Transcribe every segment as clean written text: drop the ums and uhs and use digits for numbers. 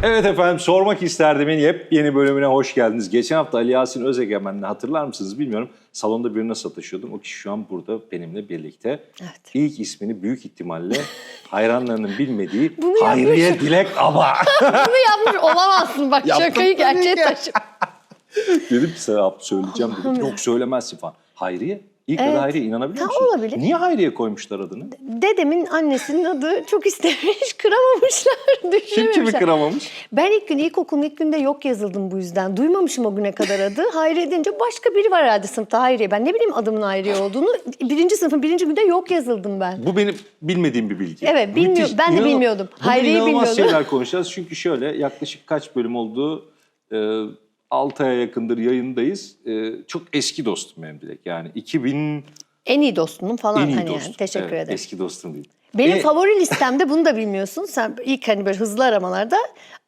Evet efendim, sormak isterdimin yepyeni bölümüne hoş geldiniz. Geçen hafta Ali Yasin Özegemen'le hatırlar mısınız bilmiyorum. Salonda birine sataşıyordum. O kişi şu an burada benimle birlikte. Evet. İlk ismini büyük ihtimalle hayranlarının bilmediği Bunu Hayriye yapmış. Dilek Aba. Bunu yapmış olamazsın bak, Yaptım şakayı tabii gerçeğe ki. taşı. Dedim ki sana söyleyeceğim dedim. Yok söylemezsin falan. Hayriye? İlk adı Hayriye, inanabiliyor musun? Olabilir. Niye Hayriye koymuşlar adını? Dedemin annesinin adı çok istemiş, kıramamışlar, Kim düşünememişler. kimi kıramamış? Ben ilkokulun ilk günde yok yazıldım bu yüzden. Duymamışım o güne kadar adı. Hayriye deyince başka biri var herhalde sınıfta Hayriye. Ben ne bileyim adımın Hayriye olduğunu. Birinci sınıfın birinci günde yok yazıldım ben. Bu benim bilmediğim bir bilgi. Evet, bilmiyorum. Ben de bilmiyordum. Hayriye'yi inanılmaz bilmiyordum. şeyler konuşacağız. Çünkü şöyle, yaklaşık kaç bölüm oldu? 6 aya yakındır yayındayız. Çok eski dostum benim Dilek. Yani 2000 En iyi dostunum falan en iyi hani dostum. yani. Teşekkür Evet, ederim. eski dostum değil. Benim favori listemde bunu da bilmiyorsun. Sen ilk hani böyle hızlı aramalarda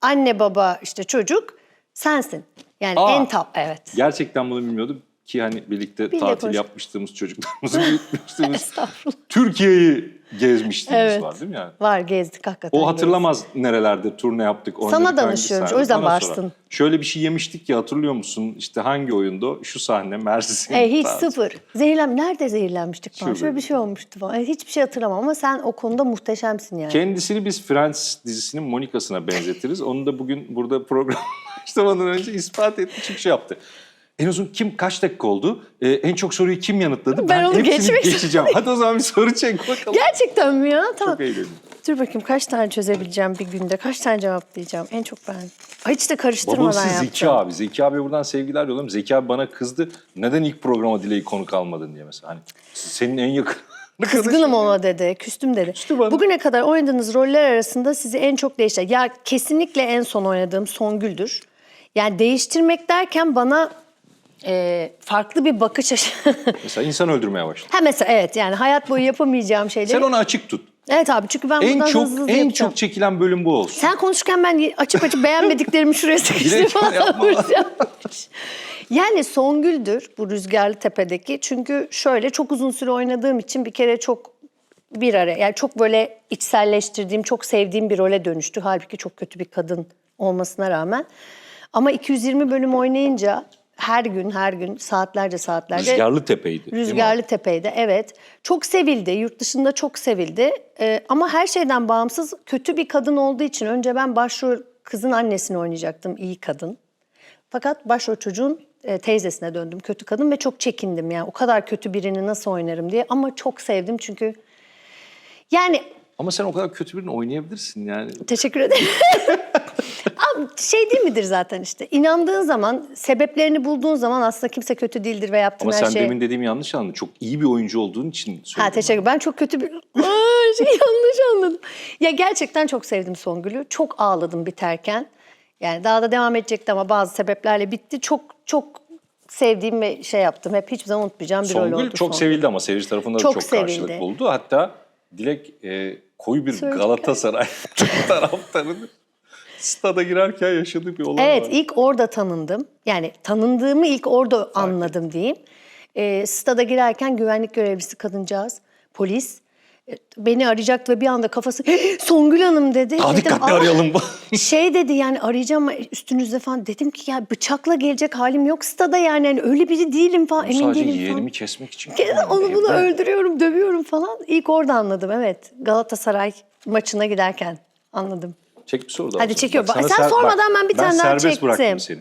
anne baba işte çocuk sensin. Yani en top, evet. Gerçekten bunu bilmiyordum ki hani birlikte tatil konuş. yapmıştığımız, çocuklarımızı büyütmüştüğümüz Estağfurullah. Türkiye'yi gezmişliğimiz Evet. var değil mi yani? Var, gezdik hakikaten. O hatırlamaz nerelerde turne yaptık. oynadık, Sana hangi danışıyorum, sahne. o yüzden Bana varsın. sorar. Şöyle bir şey yemiştik ya, hatırlıyor musun? İşte hangi oyundu? Şu sahne, Mersin. Hiç tarzı. sıfır. Nerede zehirlenmiştik falan. Şöyle bir şey olmuştu falan. Hiçbir şey hatırlamam ama sen o konuda muhteşemsin yani. Kendisini biz Friends dizisinin Monica'sına benzetiriz. Onu da bugün burada program başlamadan önce ispat etti, çünkü şey yaptı. En uzun kaç dakika oldu? En çok soruyu kim yanıtladı? Ben onu hepsini geçmek geçeceğim. Hadi o zaman bir soru çek bakalım. Gerçekten mi ya? Tamam. Çok eğlenceli. Dur bakayım kaç tane çözebileceğim bir günde? Kaç tane cevaplayacağım? En çok ben. Hiç de karıştırmadan Babası Zeki yapacağım. abi. Zeki abi buradan sevgiler yolluyorum. Zeki abi bana kızdı. Neden ilk programa Dilek'i konuk almadın diye mesela. Hani senin en yakın Kızgınım ona dedi, küstüm dedi. Küstü bana. Bugüne kadar oynadığınız roller arasında sizi en çok değiştiren... Ya kesinlikle en son oynadığım Songül'dür. Yani değiştirmek derken bana farklı bir bakış açısı... Mesela insan öldürmeye başladı. mesela evet, yani hayat boyu yapamayacağım şeyleri... Sen onu açık tut. Evet abi, çünkü ben En bundan çok hızlı en yapacağım. çok çekilen bölüm bu olsun. Sen konuşurken ben açıp beğenmediklerimi şuraya Dilek sıkıştırmam. yapma. Yani Songül'dür bu Rüzgarlı Tepe'deki. Çünkü şöyle, çok uzun süre oynadığım için bir kere çok bir araya, yani çok böyle içselleştirdiğim, çok sevdiğim bir role dönüştü. Halbuki çok kötü bir kadın olmasına rağmen. Ama 220 bölüm oynayınca her gün saatlerce Rüzgarlı Tepe'ydi. değil mi? Rüzgarlı Tepe'ydi, evet. Çok sevildi, yurt dışında çok sevildi. Ama her şeyden bağımsız kötü bir kadın olduğu için önce ben başrol kızın annesini oynayacaktım, iyi kadın. Fakat başrol çocuğun teyzesine döndüm, kötü kadın, ve çok çekindim yani. O kadar kötü birini nasıl oynarım diye, ama çok sevdim çünkü yani... Ama sen o kadar kötü birini oynayabilirsin yani. Teşekkür ederim. Abi şey değil midir zaten işte. İnandığın zaman, sebeplerini bulduğun zaman aslında kimse kötü değildir ve yaptığın Ama her sen şey... demin dediğimi yanlış anladın. Çok iyi bir oyuncu olduğun için söyledim. Teşekkür. Ben çok kötü bir... yanlış anladım. Ya gerçekten çok sevdim Songül'ü. Çok ağladım biterken. Yani daha da devam edecekti ama bazı sebeplerle bitti. Çok sevdiğim ve şey yaptım. Hep hiçbir zaman unutmayacağım bir rol oldu. Songül çok Songül. sevildi ama seyirci tarafından da Çok çok sevildi. karşılık buldu. Hatta Dilek koyu bir Söyleyecekler. Galatasaray taraftarını stada girerken yaşadığı bir olay Evet, var. ilk orada tanındım. Yani tanındığımı ilk orada anladım diyeyim. Stada girerken güvenlik görevlisi kadıncağız, polis beni arayacaktı ve bir anda kafası Songül Hanım dedi. Daha Dedim, dikkatli "Aa!" arayalım. Şey dedi, yani arayacağım üstünüzde falan. Dedim ki ya bıçakla gelecek halim yok stada, yani hani öyle biri değilim falan, emin Sadece değilim yeğenimi falan. kesmek için. Onu bunu Evde. öldürüyorum, dövüyorum falan. İlk orada anladım, evet. Galatasaray maçına giderken anladım. Çek bir soru daha. Hadi o zaman. çekiyorum. Bak, sana Sen sormadan ben bir tane daha serbest çektim. bıraktım seni.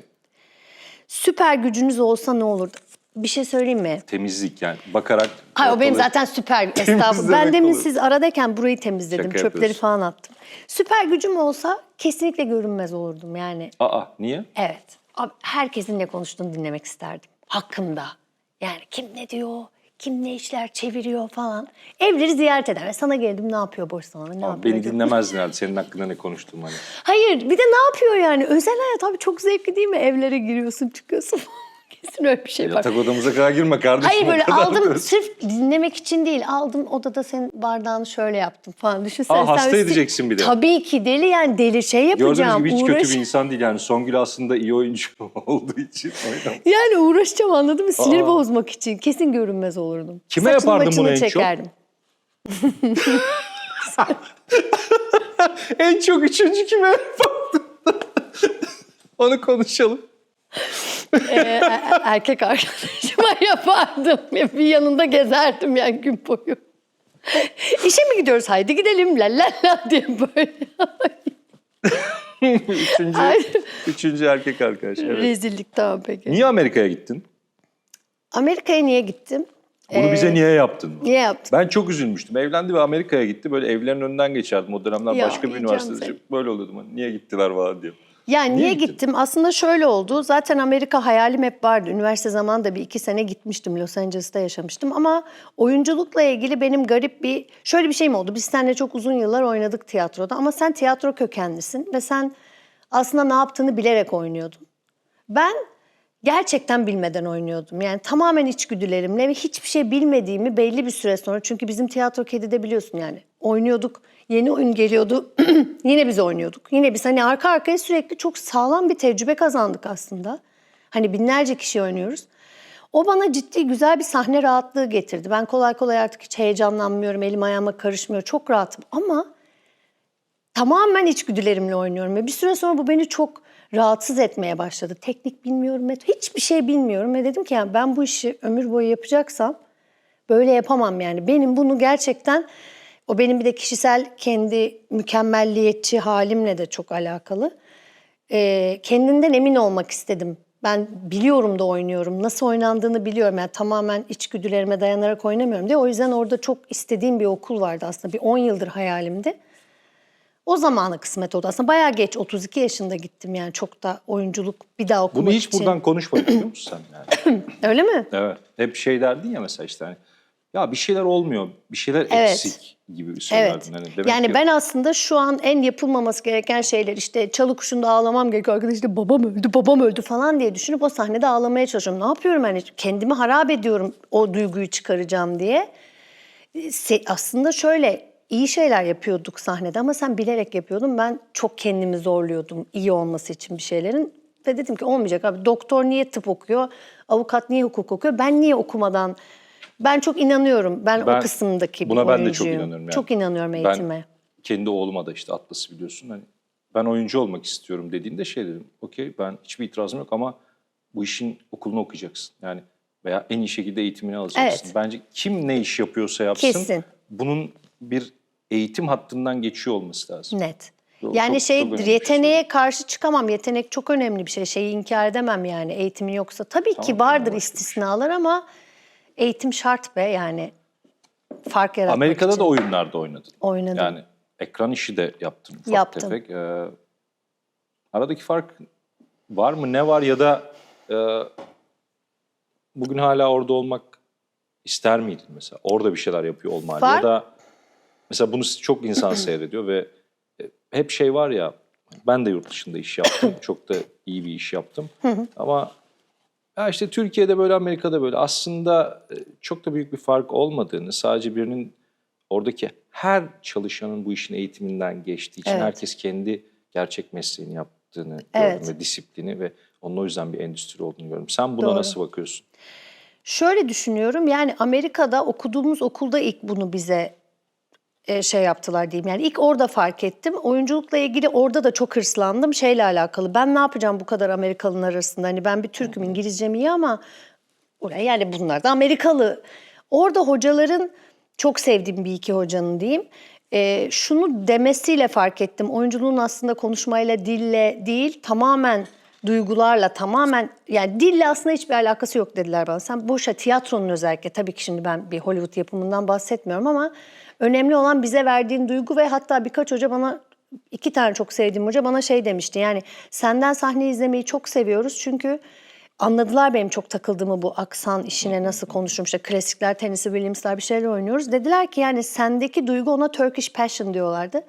Süper gücünüz olsa ne olurdu? Bir şey söyleyeyim mi? Temizlik yani, bakarak. Hayır, o benim ortalığı zaten süper. Estağfurullah. temizlemek Ben demin olur. siz aradayken burayı temizledim. Şaka Çöpleri yapıyorsun. falan attım. Süper gücüm olsa kesinlikle görünmez olurdum yani. Aa, niye? Evet. Abi, herkesin ne konuştuğunu dinlemek isterdim. Hakkımda. Yani kim ne diyor, kim ne işler çeviriyor falan. Evleri ziyaret eder. Ve sana geldim, ne yapıyor boş zamanı, ne yapıyor? Beni dinlemezdin herhalde, senin hakkında ne konuştuğumu hani. Hayır, bir de ne yapıyor yani? Özel hayat abi çok zevkli değil mi? Evlere giriyorsun, çıkıyorsun falan. Kesin öyle bir şey var. Yatak odamıza kadar girme kardeşim. Hayır böyle o kadar aldım da- sırf dinlemek için değil. Aldım odada senin bardağını şöyle yaptım falan. Düşünsene Aa, hasta sen edeceksin bir de. Tabii ki deli yani deli şey Gördüğünüz yapacağım. gibi hiç kötü bir insan değil yani. Songül aslında iyi oyuncu olduğu için. Yani uğraşacağım anladın mı? Sinir Aa. bozmak için. Kesin görünmez olurdum. Kime Saçını yapardın başını bunu en çok? çekerdim. En çok üçüncü kime yapardın? Onu konuşalım. Erkek arkadaşıma yapardım. Bir yanında gezerdim yani gün boyu. İşe mi gidiyoruz? Haydi gidelim la la la diye böyle. Ay. üçüncü erkek arkadaş. Evet. Rezillik tamam peki. Niye Amerika'ya gittin? Amerika'ya niye gittim? Bunu bize niye yaptın? Niye yaptım? Ben çok üzülmüştüm. Evlendi ve Amerika'ya gitti. Böyle evlerin önünden geçerdim. O dönemler Ya, başka bir yiyeceğim üniversitede. seni. Böyle oluyordum. Hani niye gittiler falan diye. Yani niye gittin? gittim? Aslında şöyle oldu. Zaten Amerika hayalim hep vardı. Üniversite zamanında bir 2 sene gitmiştim. Los Angeles'ta yaşamıştım. Ama oyunculukla ilgili benim garip şöyle bir şeyim oldu. Biz seninle çok uzun yıllar oynadık tiyatroda. Ama sen tiyatro kökenlisin. Ve sen aslında ne yaptığını bilerek oynuyordun. Ben gerçekten bilmeden oynuyordum. Yani tamamen içgüdülerimle ve hiçbir şey bilmediğimi belli bir süre sonra. Çünkü bizim tiyatro kedide biliyorsun yani. Oynuyorduk, yeni oyun geliyordu. Yine biz oynuyorduk. Yine biz hani arka arkaya sürekli çok sağlam bir tecrübe kazandık aslında. Hani binlerce kişi oynuyoruz. O bana ciddi güzel bir sahne rahatlığı getirdi. Ben kolay kolay artık hiç heyecanlanmıyorum, elim ayağıma karışmıyor. Çok rahatım ama tamamen içgüdülerimle oynuyorum. Ve bir süre sonra bu beni çok rahatsız etmeye başladı. Teknik bilmiyorum, hiçbir şey bilmiyorum. Ve dedim ki yani ben bu işi ömür boyu yapacaksam böyle yapamam yani. Benim bunu gerçekten, o benim bir de kişisel kendi mükemmelliyetçi halimle de çok alakalı. Kendinden emin olmak istedim. Ben biliyorum da oynuyorum. Nasıl oynandığını biliyorum. Yani tamamen içgüdülerime dayanarak oynamıyorum diye. O yüzden orada çok istediğim bir okul vardı aslında. Bir 10 yıldır hayalimdi. O zamana kısmet oldu. Aslında bayağı geç, 32 yaşında gittim yani çok da oyunculuk bir daha okumak Bunu hiç için. buradan konuşmadın biliyor musun sen yani? Öyle mi? Evet. Hep şey derdin ya mesela işte hani ya bir şeyler olmuyor, bir şeyler Evet. eksik gibi söylerdin. Evet. Hani demek Yani ki- ben aslında şu an en yapılmaması gereken şeyler işte çalı kuşunda ağlamam gerekiyor. Arkadaş işte babam öldü falan diye düşünüp o sahnede ağlamaya çalışıyorum. Ne yapıyorum hani kendimi harap ediyorum o duyguyu çıkaracağım diye. Aslında şöyle iyi şeyler yapıyorduk sahnede ama sen bilerek yapıyordun. Ben çok kendimi zorluyordum iyi olması için bir şeylerin. Ve dedim ki olmayacak abi, doktor niye tıp okuyor, avukat niye hukuk okuyor, ben niye okumadan... Ben çok inanıyorum. Ben o kısımdaki bir buna oyuncuyum. ben de çok inanıyorum. Yani. Çok inanıyorum eğitime. Ben kendi oğluma da işte Atlas'ı biliyorsun. Hani ben oyuncu olmak istiyorum dediğinde şey dedim. Okey ben hiçbir itirazım yok ama bu işin okulunu okuyacaksın. Yani veya en iyi şekilde eğitimini alacaksın. Evet. Bence kim ne iş yapıyorsa yapsın. Kesin. Bunun bir eğitim hattından geçiyor olması lazım. Net. Çok- Yani çok önemli bir şey. yeteneğe karşı çıkamam. Yetenek çok önemli bir şey. Şeyi inkar edemem yani eğitimin yoksa. Tabii ki Tamam, vardır başka bir istisnalar ama eğitim şart be yani. Fark yaratmak Amerika'da için. da oyunlarda oynadın. Oynadım. Yani ekran işi de yaptın ufak Yaptım. tefek. Aradaki fark var mı? Ne var ya da bugün hala orada olmak ister miydin mesela? Orada bir şeyler yapıyor olman Var. ya da mesela bunu çok insan seyrediyor ve hep şey var ya, ben de yurt dışında iş yaptım. Çok da iyi bir iş yaptım. Ama ya işte Türkiye'de böyle, Amerika'da böyle aslında çok da büyük bir fark olmadığını, sadece birinin oradaki her çalışanın bu işin eğitiminden geçtiği için Evet. herkes kendi gerçek mesleğini yaptığını Evet. gördüm ve disiplini ve onun o yüzden bir endüstri olduğunu gördüm. Sen buna Doğru. nasıl bakıyorsun? Şöyle düşünüyorum yani Amerika'da okuduğumuz okulda ilk bunu bize şey yaptılar diyeyim. Yani ilk orada fark ettim. Oyunculukla ilgili orada da çok hırslandım. Şeyle alakalı. Ben ne yapacağım bu kadar Amerikalılar arasında? Hani ben bir Türk'üm, İngilizcem iyi ama oraya yani bunlar da Amerikalı. Orada hocaların, çok sevdiğim bir iki hocanın diyeyim. Şunu demesiyle fark ettim. Oyunculuğun aslında konuşmayla, dille değil, tamamen duygularla, tamamen yani dille aslında hiçbir alakası yok dediler bana. Sen boşa tiyatronun özellikle, tabii ki şimdi ben bir Hollywood yapımından bahsetmiyorum ama önemli olan bize verdiğin duygu ve hatta birkaç hoca bana, 2 tane çok sevdiğim hoca bana şey demişti. Yani senden sahne izlemeyi çok seviyoruz çünkü anladılar benim çok takıldığımı bu aksan işine, nasıl konuşurum, işte klasikler, tenisi, Williams'lar bir şeyler oynuyoruz. Dediler ki yani sendeki duygu, ona Turkish passion diyorlardı.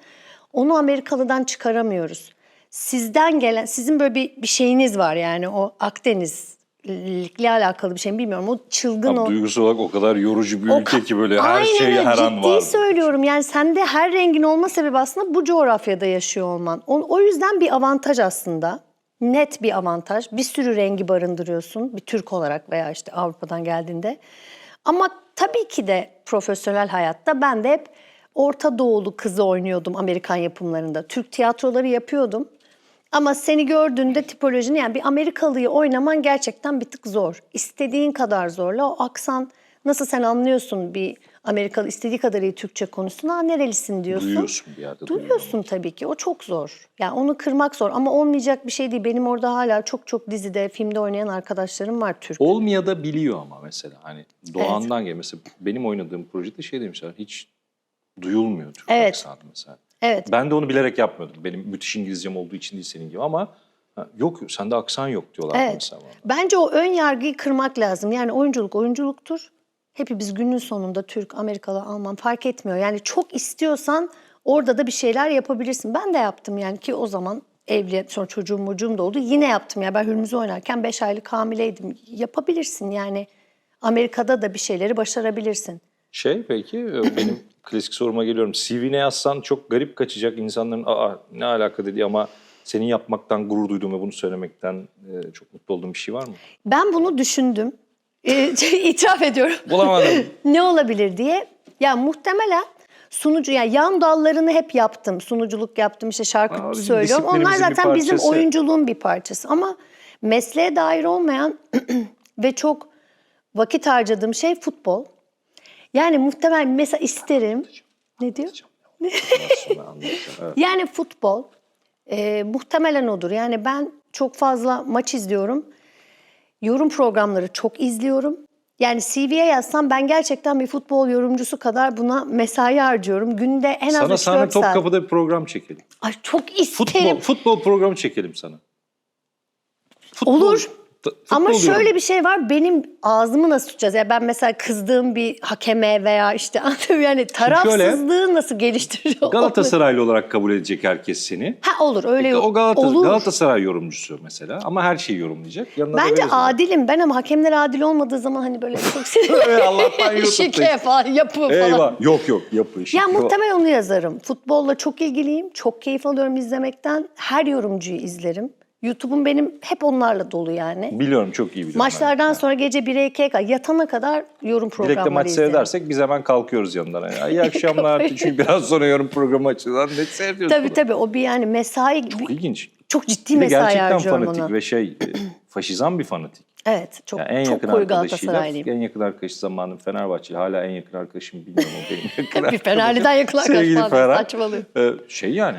Onu Amerikalı'dan çıkaramıyoruz. Sizden gelen, sizin böyle bir şeyiniz var yani o Akdeniz ile alakalı bir şey mi bilmiyorum. O çılgın Abi, duygusal olarak o kadar yorucu bir ülke ki böyle her Aynen şey öyle, her an var. ciddi söylüyorum. Yani sende her rengin olma sebebi aslında bu coğrafyada yaşıyor olman. O yüzden bir avantaj aslında. Net bir avantaj. Bir sürü rengi barındırıyorsun. Bir Türk olarak veya işte Avrupa'dan geldiğinde. Ama tabii ki de profesyonel hayatta ben de hep Orta Doğulu kızı oynuyordum Amerikan yapımlarında. Türk tiyatroları yapıyordum. Ama seni gördüğünde tipolojini, yani bir Amerikalıyı oynaman gerçekten bir tık zor. İstediğin kadar zorla. O aksan, nasıl sen anlıyorsun bir Amerikalı istediği kadar iyi Türkçe konuşsun. Ha, nerelisin diyorsun. Duyuyorsun bir yerde. Duyuyorsun tabii ki. O çok zor. Yani onu kırmak zor ama olmayacak bir şey değil. Benim orada hala çok dizide, filmde oynayan arkadaşlarım var Türk. Olmaya da biliyor ama mesela hani doğandan geliyor. Mesela benim oynadığım projede şey demişler, hiç duyulmuyor Türk aksanı mesela. Evet. Ben de onu bilerek yapmıyordum. Benim müthiş İngilizcem olduğu için değil senin gibi ama yok sende aksan yok diyorlar mesela bana. Bence o ön yargıyı kırmak lazım. Yani oyunculuk oyunculuktur. Hepimiz günün sonunda Türk, Amerikalı, Alman fark etmiyor. Yani çok istiyorsan orada da bir şeyler yapabilirsin. Ben de yaptım yani, ki o zaman evli, sonra çocuğum da oldu. Yine yaptım ya. Ben Hürmüz'ü oynarken 5 aylık hamileydim. Yapabilirsin yani. Amerika'da da bir şeyleri başarabilirsin. Peki benim klasik soruma geliyorum. CV'ne yazsan çok garip kaçacak insanların ne alaka dediği ama senin yapmaktan gurur duyduğum ve bunu söylemekten çok mutlu olduğum bir şey var mı? Ben bunu düşündüm. İtiraf ediyorum. Bulamadım. Ne olabilir diye. Ya muhtemelen sunucu, yani yan dallarını hep yaptım. Sunuculuk yaptım, işte şarkı bizim söylüyorum. Onlar disiplinimizin bir zaten bizim parçası. oyunculuğun bir parçası. Ama mesleğe dair olmayan ve çok vakit harcadığım şey futbol. Yani muhtemelen mesela isterim. Ne diyor? Evet. Yani futbol muhtemelen odur. Yani ben çok fazla maç izliyorum. Yorum programları çok izliyorum. Yani CV'ye yazsam ben gerçekten bir futbol yorumcusu kadar buna mesai harcıyorum. Günde en az 3-4 Sana saat. Topkapı'da bir program çekelim. Ay çok isterim. Futbol programı çekelim sana. Olur. Ama futbol şöyle diyorum. bir şey var, benim ağzımı nasıl tutacağız? Yani ben mesela kızdığım bir hakeme veya işte yani tarafsızlığı nasıl geliştiriyor? Galatasaraylı olarak kabul edecek herkes seni. Ha olur, öyle O olur. Galatasaray yorumcusu mesela ama her şeyi yorumlayacak. Yanına da Bence veririz onu. adilim ben, ama hakemler adil olmadığı zaman hani böyle çok sinirli. Allah'tan YouTube'da. Şike falan, yapı falan. Eyvah. Yok yapı. Ya muhtemelen onu yazarım. Futbolla çok ilgiliyim. Çok keyif alıyorum izlemekten. Her yorumcuyu izlerim. YouTube'um benim hep onlarla dolu yani. Biliyorum, çok iyi biliyorum. Maçlardan sonra gece 1'e 2'ye kadar yatana kadar yorum programları Dilek'te maç izlerim. seyredersek biz hemen kalkıyoruz yanından. Ya, İyi akşamlar. Çünkü biraz sonra yorum programı açılır. Ne seyrediyorsun? Tabii o bir yani mesai. Çok ilginç. Çok ciddi Bir de mesai gerçekten harcıyorum fanatik ona. ve faşizan bir fanatik. Evet, çok Yani en çok yakın koyu arkadaşıyla, Galatasaraylıyım. en yakın arkadaşı zamanım Fenerbahçeli. Hala en yakın arkadaşım bilmiyorum o benim yakın Bir Fenerli'den yakın arkadaş Sevgili falan, Ferhat. saçmalıyor. Yani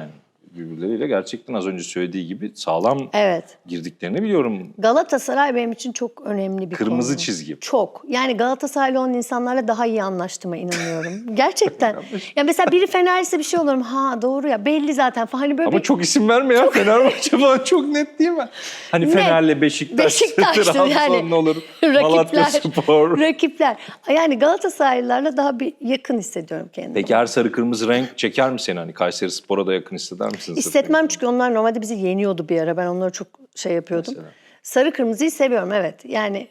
birbirleriyle gerçekten az önce söylediği gibi sağlam Evet. girdiklerini biliyorum. Galatasaray benim için çok önemli bir Kırmızı konu. çizgi. Çok. Yani Galatasaraylı olan insanlarla daha iyi anlaştığıma inanıyorum. Gerçekten. Ya mesela biri Fenerliyse bir şey olurum. Ha doğru ya, belli zaten falan. Hani böyle Ama çok isim verme ya. Fenerbahçe falan çok net değil mi? Hani Net. Fener'le Beşiktaş'tır, Beşiktaş'tır yani. ne olur. Malatyaspor. Rakipler. Yani Galatasaraylılarla daha bir yakın hissediyorum kendimi. Peki her sarı kırmızı renk çeker mi seni? Hani Kayserispor'a da yakın hisseder misin? Hissetmem çünkü onlar normalde bizi yeniyordu bir ara. Ben onları çok şey yapıyordum. Mesela. Sarı kırmızıyı seviyorum, evet. Yani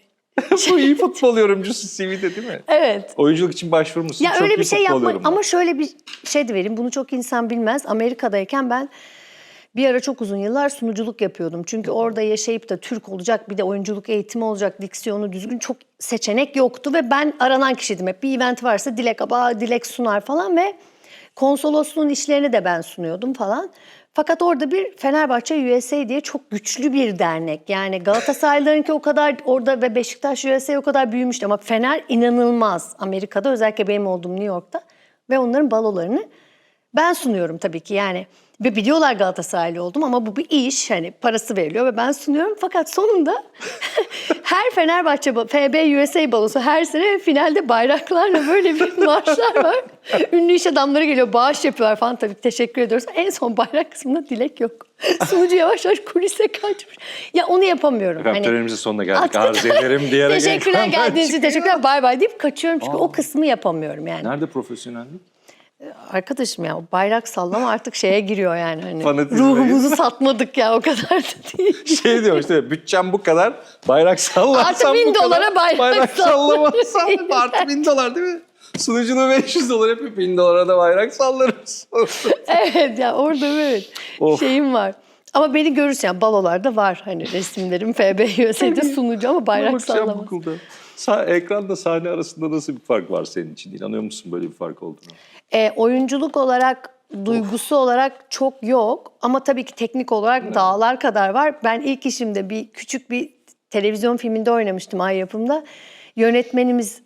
Bu iyi futbol yorumcusu CV'de değil mi? evet. Oyunculuk için başvurmuşsun. Ya Çok öyle iyi bir şey futbol yapmak, yorumcu. ama şöyle bir şey de vereyim. Bunu çok insan bilmez. Amerika'dayken ben bir ara çok uzun yıllar sunuculuk yapıyordum. Çünkü orada yaşayıp da Türk olacak, bir de oyunculuk eğitimi olacak, diksiyonu düzgün, çok seçenek yoktu ve ben aranan kişiydim. Hep bir event varsa Dilek sunar falan ve konsolosluğun işlerini de ben sunuyordum falan. Fakat orada bir Fenerbahçe USA diye çok güçlü bir dernek. Yani Galatasaraylılarınki o kadar orada ve Beşiktaş USA o kadar büyümüştü ama Fener inanılmaz. Amerika'da, özellikle benim olduğum New York'ta, ve onların balolarını ben sunuyorum tabii ki yani. Ve biliyorlar Galatasaraylı oldum ama bu bir iş, hani parası veriliyor ve ben sunuyorum. Fakat sonunda her Fenerbahçe, FB USA balosu her sene finalde bayraklarla böyle bir marşlar var. Ünlü iş adamları geliyor, bağış yapıyorlar falan, tabii teşekkür ediyoruz. En son bayrak kısmında Dilek yok. Sunucu yavaş yavaş kulise kaçmış. Ya onu yapamıyorum. Efendim törenimizin sonuna geldik. Artık- Arz ederim diyerek. Teşekkürler, ekrandan geldiğiniz için çıkıyor. teşekkürler, bay bay deyip kaçıyorum. Çünkü o kısmı yapamıyorum yani. Nerede profesyonellik? Arkadaşım ya bayrak sallama artık şeye giriyor yani. Hani Fanatizme ruhumuzu satmadık ya o kadar da değil. Şey diyor işte bütçem bu kadar, bayrak sallarsan Artı bu 1000 kadar. dolara bayrak sallamazsan artı 1000 dolar değil mi? Sunucuna 500 dolar yapıp 1000 dolara da bayrak sallarız. Evet ya orada evet Of. şeyim var. Ama beni görürsün yani balolarda var hani resimlerim FBYS'de sunucu ama bayrak Bakacağım sallamaz. Google'da. Ekranla sahne arasında nasıl bir fark var senin için? İnanıyor musun böyle bir fark olduğunu? Oyunculuk olarak, duygusu olarak çok yok. Ama tabii ki teknik olarak dağlar kadar var. Ben ilk işimde küçük bir televizyon filminde oynamıştım Ay Yapım'da. Yönetmenimiz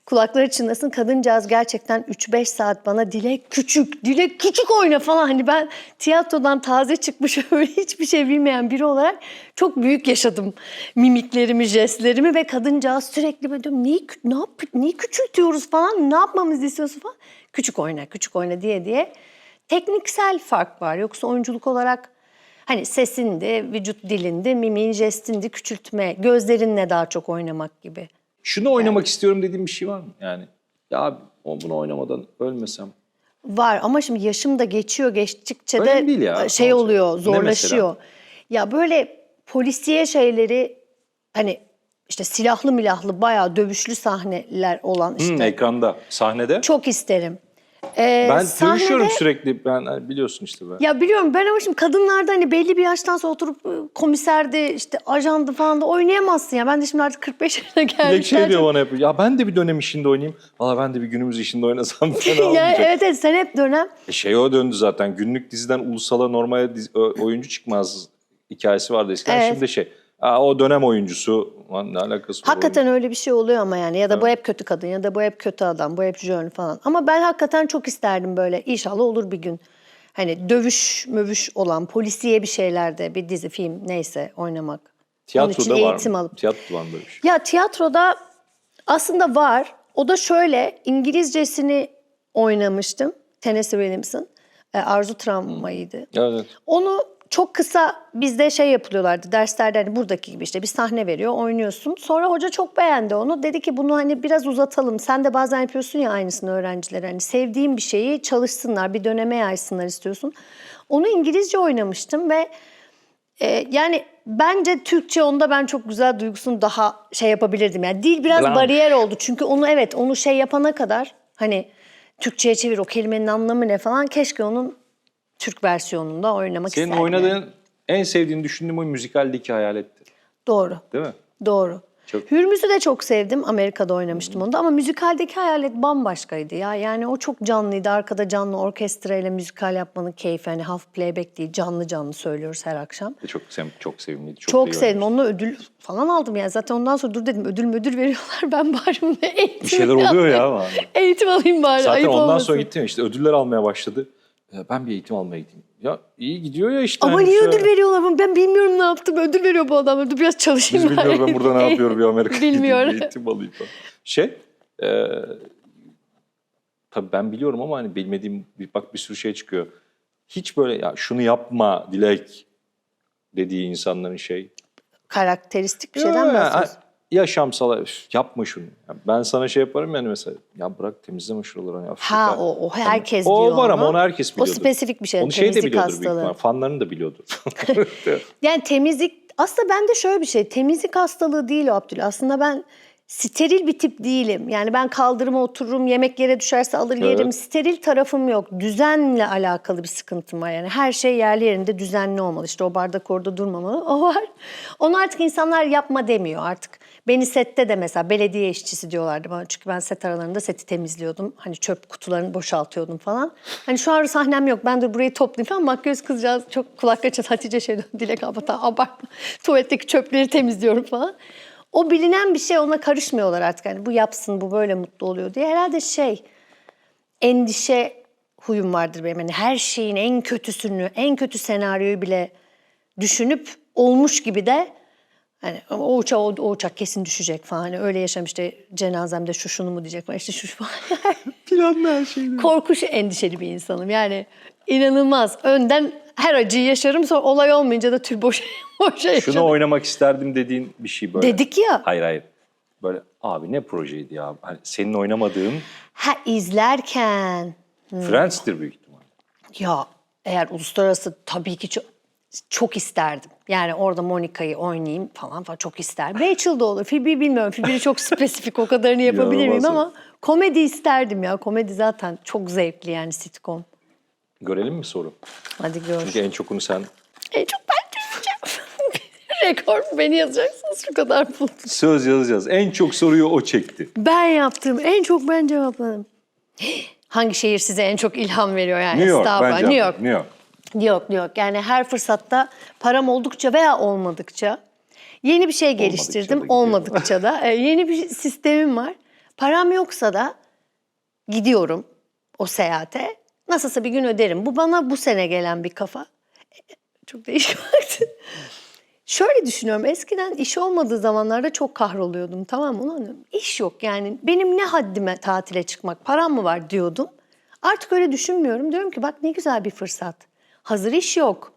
kulakları çınlasın, kadıncağız gerçekten 3-5 saat bana Dilek küçük oyna falan. Hani ben tiyatrodan taze çıkmış öyle hiçbir şey bilmeyen biri olarak çok büyük yaşadım mimiklerimi, jestlerimi ve kadıncağız sürekli böyle diyorum, niye küçültüyoruz falan, ne yapmamızı istiyorsun falan. Küçük oyna diye. Tekniksel fark var. Yoksa oyunculuk olarak hani sesindi, vücut dilindi, mimiğin jestindi, küçültme, gözlerinle daha çok oynamak gibi. Şunu oynamak istiyorum dediğim bir şey var mı? Yani ya abi bunu oynamadan ölmesem. Var ama şimdi yaşım da geçtikçe Önemli de değil ya. şey Ne olacak? oluyor, Ne zorlaşıyor. mesela? Ya böyle polisiye şeyleri hani işte silahlı milahlı bayağı dövüşlü sahneler olan işte Ekranda, sahnede. çok isterim. Ben Sahnede, dövüşüyorum sürekli. Ben biliyorsun işte ben. ya biliyorum ben ama şimdi kadınlarda hani belli bir yaştan sonra oturup komiserdi işte ajandı falan da oynayamazsın ya. Ben de şimdi artık 45 yaşına Dilek geldim. şey diyor bana yapıyor. Ya ben de bir dönem işinde oynayayım. Valla ben de bir günümüz işinde oynasam fena Ya olmayacak. evet sen hep dönem. Şey o döndü zaten. Günlük diziden ulusala normal oyuncu çıkmaz hikayesi vardı eskiden. Evet. Şimdi o dönem oyuncusu. Lan ne alakası var? Hakikaten öyle bir şey oluyor ama yani ya da bu hep kötü kadın ya da bu hep kötü adam, bu hep jön falan. Ama ben hakikaten çok isterdim böyle inşallah olur bir gün. Hani mövüş olan polisiye bir şeylerde bir dizi, film neyse oynamak. Onun için Tiyatroda var eğitim mı? alıp. Tiyatroda var mı böyle bir şey? Ya tiyatroda aslında var. O da şöyle İngilizcesini oynamıştım. Tennessee Williams'ın. Arzu Travmayı'ydı. Evet. Onu çok kısa bizde şey yapılıyorlardı derslerde hani buradaki gibi işte bir sahne veriyor oynuyorsun. Sonra hoca çok beğendi onu. Dedi ki bunu hani biraz uzatalım. Sen de bazen yapıyorsun ya aynısını öğrencilere. Hani sevdiğin bir şeyi çalışsınlar, bir döneme yaysınlar istiyorsun. Onu İngilizce oynamıştım ve yani bence Türkçe onda ben çok güzel duygusunu daha şey yapabilirdim. Yani dil biraz Blank. bariyer oldu. Çünkü onu şey yapana kadar hani Türkçe'ye çevir o kelimenin anlamı ne falan keşke onun Türk versiyonunda oynamak Senin isterdim. oynadığın Yani. en sevdiğin düşündüğüm o müzikaldeki hayaletti. Doğru. Değil mi? Doğru. Çok- Hürmüz'ü de çok sevdim. Amerika'da oynamıştım onu da ama müzikaldeki hayalet bambaşkaydı ya. Yani o çok canlıydı. Arkada canlı orkestrayla müzikal yapmanın keyfi. Hani half playback değil, canlı söylüyoruz her akşam. Çok sevimliydi. Çok da iyi sevdim. oynamıştı. Onunla ödül falan aldım yani. Zaten ondan sonra dur dedim ödül veriyorlar. Ben bari bunu eğitim Bir şeyler oluyor ya. Eğitim alayım bari. Zaten ayıp ondan olmasın. sonra gittim işte ödüller almaya başladı. Ben bir eğitim almaya gideyim. Ya iyi gidiyor ya işte. Ama hani niye şey- ödül veriyorlar? Ben bilmiyorum ne yaptım. Ödül veriyor bu adamlar. Dur biraz çalışayım Biz bari. bilmiyoruz ben burada ne yapıyorum bir Amerika'ya gideyim Bilmiyorum. bir eğitim alayım falan. Tabii ben biliyorum ama hani bilmediğim bir sürü şey çıkıyor. Hiç böyle ya şunu yapma Dilek dediği insanların Karakteristik bir şeyden mi bahsediyorsun? yaşamsal yapma şunu. Ya ben sana şey yaparım yani mesela ya bırak temizleme şuraları. Ya, Ha şurada- o herkes o diyor var ama. ama onu herkes biliyordur. O spesifik bir şey. Onu şey de temizlik biliyordur büyük hastalığı. ihtimalle. Fanların da biliyordur. Yani temizlik aslında bende şöyle bir şey. Temizlik hastalığı değil o Abdülhamit. Aslında ben steril bir tip değilim. Yani ben kaldırıma otururum, yemek yere düşerse alır yerim. Evet. Steril tarafım yok. Düzenle alakalı bir sıkıntım var. Yani her şey yerli yerinde düzenli olmalı. İşte o bardak orada durmamalı. O var. Onu artık insanlar yapma demiyor artık. Beni sette de mesela belediye işçisi diyorlardı bana. Çünkü ben set aralarında seti temizliyordum. Hani çöp kutularını boşaltıyordum falan. Hani şu an sahnem yok. Ben de burayı toplayayım falan. Makyöz kızcağız çok kulak kaçır. Hatice Dilek abla abartma. Tuvaletteki çöpleri temizliyorum falan. O bilinen bir şey, ona karışmıyorlar artık. Hani bu yapsın, bu böyle mutlu oluyor diye. Herhalde endişe huyum vardır benim. Hani her şeyin en kötüsünü, en kötü senaryoyu bile düşünüp olmuş gibi de hani o uçak kesin düşecek falan. Hani öyle yaşam işte cenazemde şunu mu diyecek falan. İşte şu falan. Planlı her şey. Korkuş endişeli bir insanım. Yani inanılmaz. Önden her acıyı yaşarım sonra olay olmayınca da boşa yaşarım. Şunu oynamak isterdim dediğin bir şey böyle. Dedik ya. Hayır. Böyle abi ne projeydi ya? Hani senin oynamadığın Ha izlerken. Friends'tir büyük ihtimal. Ya eğer uluslararası tabii ki çok isterdim. Yani orada Monica'yı oynayayım falan çok isterdim. Rachel da olur. Phoebe'yi bilmiyorum. Phoebe'yi çok spesifik o kadarını yapabilir miyim ama komedi isterdim ya. Komedi zaten çok zevkli yani sitcom. Görelim mi soru? Hadi gör. Çünkü en çokunu sen... En çok ben çözeceğim. Rekor mu? Beni yazacaksınız şu kadar buldum. Söz yazacağız. En çok soruyu o çekti. Ben yaptım. En çok ben cevapladım. Hangi şehir size en çok ilham veriyor yani? New York Estağfurullah. bence. New York. New York. Yok yok yani her fırsatta param oldukça veya olmadıkça yeni bir şey geliştirdim. Olmadıkça da yeni bir sistemim var. Param yoksa da gidiyorum o seyahate. Nasılsa bir gün öderim. Bu bana bu sene gelen bir kafa. Çok değişik baktı. Şöyle düşünüyorum. Eskiden iş olmadığı zamanlarda çok kahroluyordum. Tamam mı? Ulan iş yok yani. Benim ne haddime tatile çıkmak, param mı var diyordum. Artık öyle düşünmüyorum. Diyorum ki bak ne güzel bir fırsat. Hazır iş yok.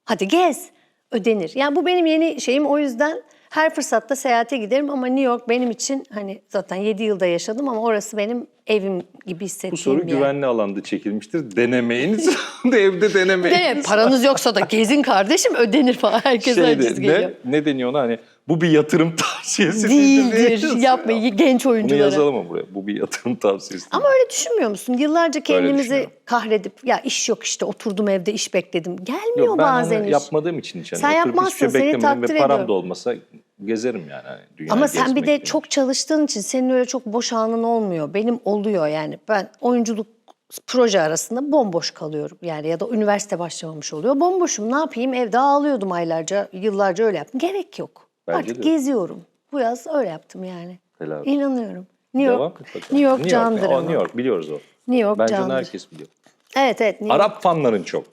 Hadi gez. Ödenir. Yani bu benim yeni şeyim. O yüzden her fırsatta seyahate giderim ama New York benim için hani zaten 7 yılda yaşadım ama orası benim evim gibi hissettiğim Bu soru bir yer. güvenli alanda çekilmiştir. Denemeyiniz. Evde denemeyiniz. Paranız yoksa da gezin kardeşim ödenir falan. Herkes aciz geliyor. Ne deniyor ona hani bu bir yatırım tavsiyesi Değildir. Yapmayın genç Bunu oyunculara. yazalım mı buraya? Bu bir yatırım tavsiyesi. Ama öyle düşünmüyor musun? Yıllarca kendimizi düşünüyorum. kahredip ya iş yok işte oturdum evde iş bekledim. Gelmiyor Yok, ben bazen onu iş. yapmadığım için hiç. Sen Oturup hiçbir yapmazsın, şey seni beklemedim takdir ve param ediyorum. da olmasa gezerim yani. Hani dünyayı Ama sen bir de gezmek çok çalıştığın için senin öyle çok boş anın olmuyor. Benim oluyor yani. Ben oyunculuk proje arasında bomboş kalıyorum. Yani ya da üniversite başlamamış oluyor. Bomboşum ne yapayım evde ağlıyordum aylarca, yıllarca öyle yaptım. Gerek yok. Bence Artık de. geziyorum. Bu yaz öyle yaptım yani. Helal olsun. İnanıyorum. New Devam York, et bakalım. New York candır ama. New York biliyoruz o. New York Bence onu candır. herkes biliyor. Evet evet. New York. Arap fanların çok.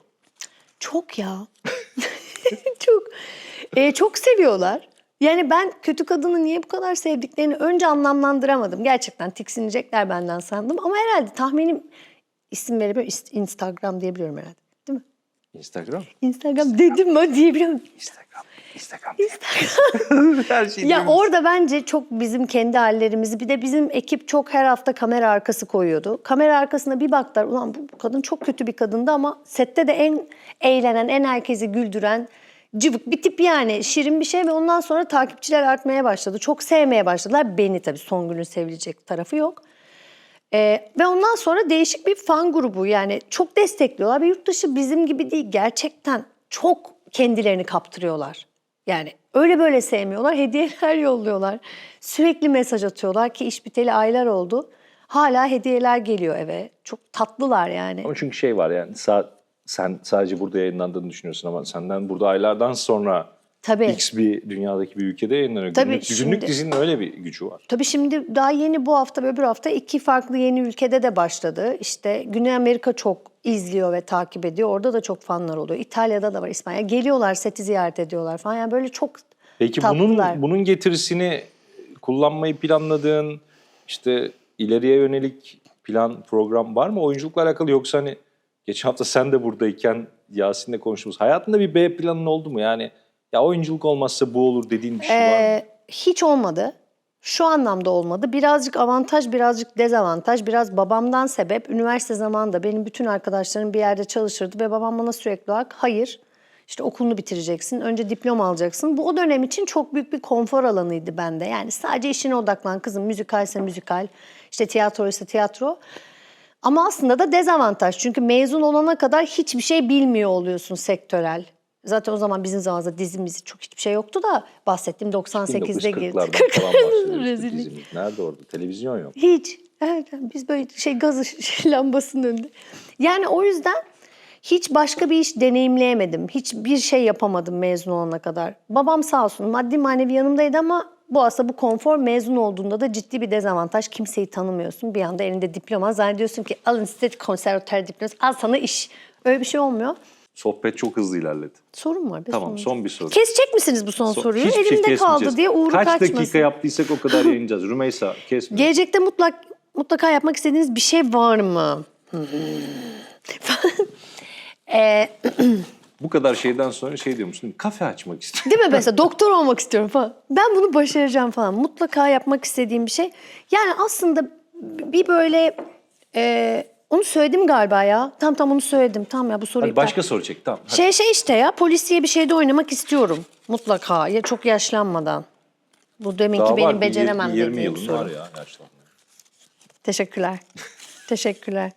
Çok ya. Çok. Çok seviyorlar. Yani ben kötü kadını niye bu kadar sevdiklerini önce anlamlandıramadım. Gerçekten tiksinecekler benden sandım. Ama herhalde tahminim isim verebiliyorum. Instagram diyebiliyorum herhalde. Değil mi? Instagram. Instagram dedim mi diyebiliyorum. Instagram. Instagram. Her şey Ya orada bence çok bizim kendi hallerimizi bir de bizim ekip çok her hafta kamera arkası koyuyordu. Kamera arkasına bir baktılar ulan bu kadın çok kötü bir kadındı ama sette de en eğlenen, en herkesi güldüren cıvık bir tip yani şirin bir şey ve ondan sonra takipçiler artmaya başladı. Çok sevmeye başladılar. Beni tabii Songül'ün sevilecek tarafı yok. Ve ondan sonra değişik bir fan grubu yani çok destekliyorlar ve yurt dışı bizim gibi değil gerçekten çok kendilerini kaptırıyorlar. Yani öyle böyle sevmiyorlar, hediyeler yolluyorlar. Sürekli mesaj atıyorlar ki iş biteli aylar oldu. Hala hediyeler geliyor eve. Çok tatlılar yani. Ama çünkü şey var yani sen sadece burada yayınlandığını düşünüyorsun ama senden burada aylardan sonra Tabii. X bir dünyadaki bir ülkede yayınlanıyor. Tabii, Günlük şimdi- dizinin öyle bir gücü var. Tabii şimdi daha yeni bu hafta ve öbür hafta 2 farklı yeni ülkede de başladı. İşte Güney Amerika çok izliyor ve takip ediyor. Orada da çok fanlar oluyor. İtalya'da da var, İspanya. Geliyorlar, seti ziyaret ediyorlar falan. Yani böyle çok Peki tatlılar. bunun getirisini kullanmayı planladığın işte ileriye yönelik plan program var mı oyunculukla alakalı yoksa hani geçen hafta sen de buradayken Yasin'le konuştuğumuz hayatında bir B planın oldu mu yani ya oyunculuk olmazsa bu olur dediğin bir şey var mı? Hiç olmadı. Şu anlamda olmadı. Birazcık avantaj, birazcık dezavantaj. Biraz babamdan sebep. Üniversite zamanında benim bütün arkadaşlarım bir yerde çalışırdı ve babam bana sürekli olarak hayır işte okulunu bitireceksin, önce diploma alacaksın. Bu o dönem için çok büyük bir konfor alanıydı bende. Yani sadece işine odaklan kızım, müzikalse müzikal, işte tiyatroysa tiyatro. Ama aslında da dezavantaj. Çünkü mezun olana kadar hiçbir şey bilmiyor oluyorsun sektörel. Zaten o zaman bizim zamanımızda dizimiz çok hiçbir şey yoktu da bahsettiğim 98'de girdi. 1940'lardan falan bahsediyoruz. işte Rezillik. dizimiz. Nerede orada? Televizyon yok. Hiç. Evet, biz böyle gaz lambasının önünde. Yani o yüzden hiç başka bir iş deneyimleyemedim. Hiçbir şey yapamadım mezun olana kadar. Babam sağ olsun maddi manevi yanımdaydı ama aslında bu konfor mezun olduğunda da ciddi bir dezavantaj. Kimseyi tanımıyorsun. Bir anda elinde diploma. Zannediyorsun ki alın size konservatuar diploması, al sana iş. Öyle bir şey olmuyor. Sohbet çok hızlı ilerledi. Sorun var. Tamam son bir soru. Kesecek misiniz bu son soruyu? Hiçbir şey Elimde kaldı kesmeyeceğiz. diye uğru Kaç kaçmasın. dakika yaptıysak o kadar yayınlayacağız. Rümeysa kesme. Gelecekte mutlaka yapmak istediğiniz bir şey var mı? Bu kadar şeyden sonra şey diyormuşsun. Kafe açmak istiyorum. Değil mi mesela doktor olmak istiyorum falan. Ben bunu başaracağım falan. Mutlaka yapmak istediğim bir şey. Yani aslında bir böyle Onu söyledim galiba ya. Tamam onu söyledim. Tamam ya bu soruyu Hadi başka soru çek. Tamam. Hadi. Şey işte ya polisiye bir şeyde oynamak istiyorum. Mutlaka. Ya çok yaşlanmadan. Bu deminki Daha benim var, bir beceremem 20 dediğim yılın soru. var ya yaşlanmaya. Teşekkürler. Teşekkürler.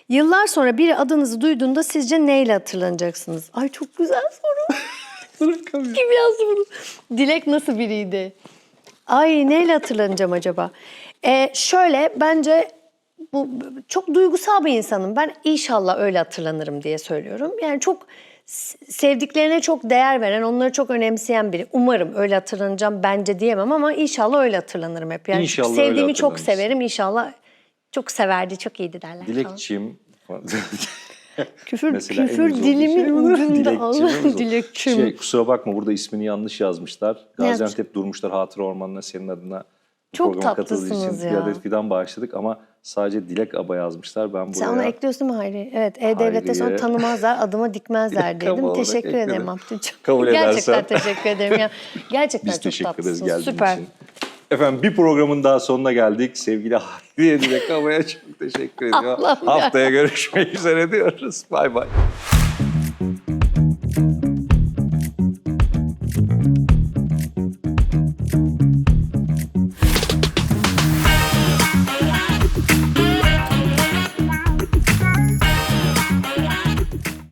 Yıllar sonra biri adınızı duyduğunda sizce neyle hatırlanacaksınız? Ay çok güzel soru. Kim yazdı bunu? Dilek nasıl biriydi? Ay neyle hatırlanacağım acaba? Şöyle bence bu çok duygusal bir insanım. Ben inşallah öyle hatırlanırım diye söylüyorum. Yani çok sevdiklerine çok değer veren, onları çok önemseyen biri. Umarım öyle hatırlanacağım bence diyemem ama inşallah öyle hatırlanırım hep. Yani İnşallah öyle sevdiğimi çok hatırlanırsın. severim. İnşallah çok severdi, çok iyiydi derler. falan. Dilekçim. Küfür, Mesela en küfür güzel dilimin şey bu. ucunda. Dilekçim, Allah en güzel. dilekçim. Kusura bakma burada ismini yanlış yazmışlar. Ne Gaziantep Durmuşlar Hatıra Ormanı'na senin adına bu Çok programa katıldığı tatlısınız için ya. bir adet fidan bağışladık ama sadece Dilek Aba yazmışlar. Ben Sen onu buraya ekliyorsun mu Hayri? Evet, E-Devlet'te sonra Hayriye. tanımazlar, adıma dikmezler Rakam dedim. olarak Teşekkür ekledim. ederim Abdülcüm. Kabul Gerçekten edersen. teşekkür ederim ya. Gerçekten biz çok teşekkür ederiz tatlısınız. geldiğin Süper. için. Efendim bir programın daha sonuna geldik. Sevgili Hayriye Dilek Aba'ya çok teşekkür ediyorum. Allah'ım ya. Haftaya görüşmek üzere diyoruz. Bay bay.